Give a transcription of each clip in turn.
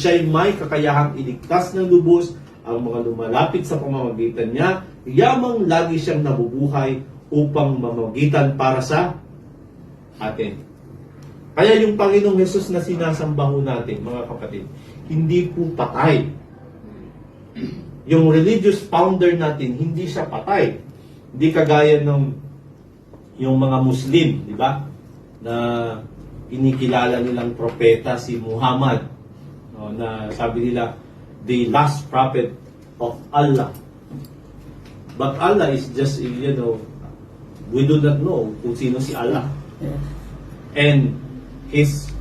siya'y may kakayahang iligtas ng lubos ang mga lumalapit sa pamamagitan niya, yamang lagi siyang nabubuhay upang mamagitan para sa atin. Kaya yung Panginoong Hesus na sinasamba ho natin, mga kapatid, hindi po patay. Yung religious founder natin, hindi siya patay. Hindi kagaya ng yung mga Muslim, di ba? Na inikilala nilang propeta si Muhammad. No, na sabi nila, the last prophet of Allah. But Allah is just, we do not know kung sino si Allah. And his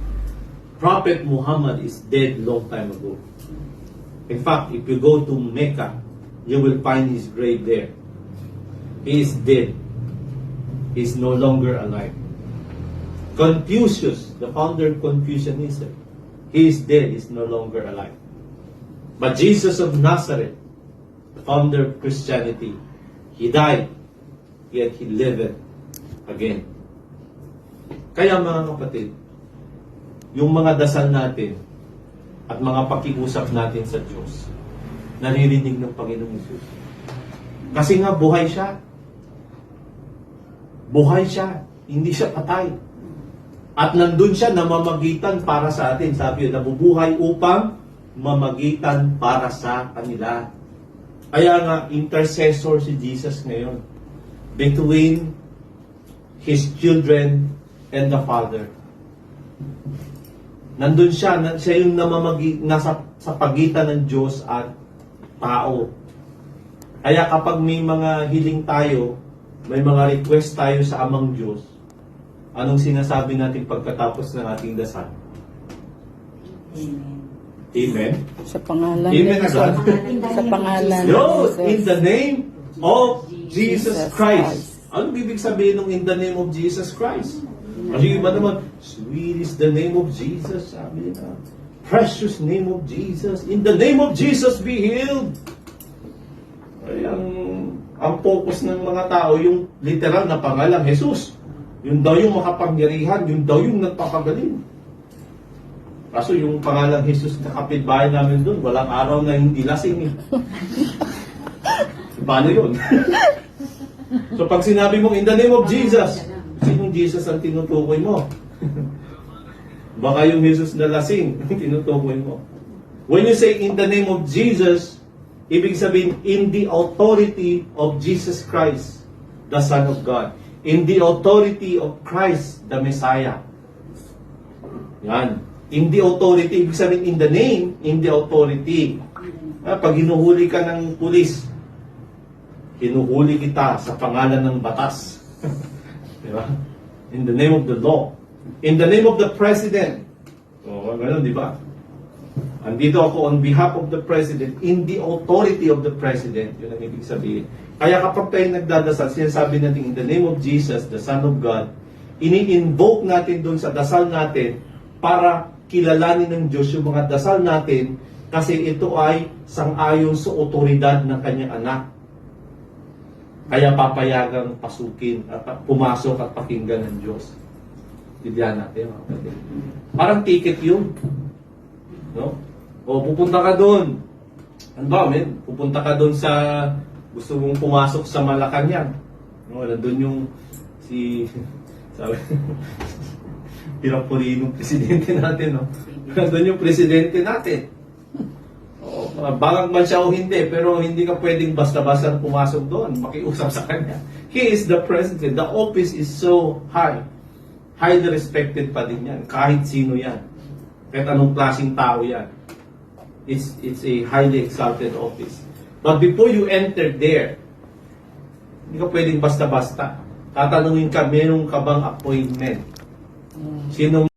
prophet Muhammad is dead long time ago. In fact, if you go to Mecca, you will find his grave there. He is dead. He is no longer alive. Confucius, the founder of Confucianism, he is dead, he is no longer alive. But Jesus of Nazareth, the founder of Christianity, he died, yet he lived again. Kaya mga kapatid, yung mga dasal natin at mga pakiusap natin sa Diyos, naririnig ng Panginoong Hesus. Kasi nga buhay siya. Buhay siya. Hindi siya patay. At nandun siya namamagitan para sa atin. Sabi yun, nabubuhay upang mamagitan para sa kanila. Kaya nga, intercessor si Jesus ngayon between His children and the Father. Nandun siya yung nasa sa pagitan ng Diyos at tao. Kaya kapag may mga hiling tayo, may mga request tayo sa Amang Diyos, anong sinasabi natin pagkatapos ng ating dasal? Amen. Amen? Sa pangalan Amen ni agad. Sa pangalan ni No, Jesus. in the name of Jesus Christ. Ano ibig sabihin ng in the name of Jesus Christ? Kasi iba naman, sweet is the name of Jesus. Sabi nila, precious name of Jesus. In the name of Jesus be healed. Ay, ang focus ng mga tao, yung literal na pangalan, Jesus. Yun daw yung makapangyarihan, yun daw yung nagpapagaling. Kaso yung pangalan Jesus na kapitbahay namin doon, walang araw na hindi lasing eh. Paano yun? So pag sinabi mo, in the name of Jesus, sinong Jesus ang tinutukoy mo? Baka yung Jesus na lasing, tinutukoy mo. When you say in the name of Jesus, ibig sabihin, in the authority of Jesus Christ, the Son of God. In the authority of Christ, the Messiah. Yan. In the authority, ibig sabihin in the name, in the authority. Pag hinuhuli ka ng pulis, hinuhuli kita sa pangalan ng batas. Diba? In the name of the law. In the name of the President. O, gano'n, di ba? Andito ako on behalf of the President, in the authority of the President. Yun ang ibig sabihin. Kaya kapag tayo nagdadasal, sinasabi natin in the name of Jesus, the Son of God, ini-invoke natin doon sa dasal natin para kilalanin ng Diyos yung mga dasal natin kasi ito ay sang-ayon sa otoridad ng kanyang anak. Kaya papayagang pasukin at pumasok at pakinggan ng Diyos. Didiyan natin. Parang ticket yun. No? O pupunta ka doon. Ano ba, men? Pupunta ka doon sa gusto mong pumasok sa Malacanang. No, nandun yung sabi Pinapulinong presidente natin, no? Nandun yung presidente natin. O, bangang man siya o hindi, pero hindi ka pwedeng basta-basta pumasok doon, makiusap sa kanya. He is the president. The office is so high. Highly respected pa din yan. Kahit sino yan. Kahit anong klaseng tao yan. It's a highly exalted office. But before you enter there, hindi ka pwedeng basta-basta. Tatanungin ka, meron ka bang appointment? Sinong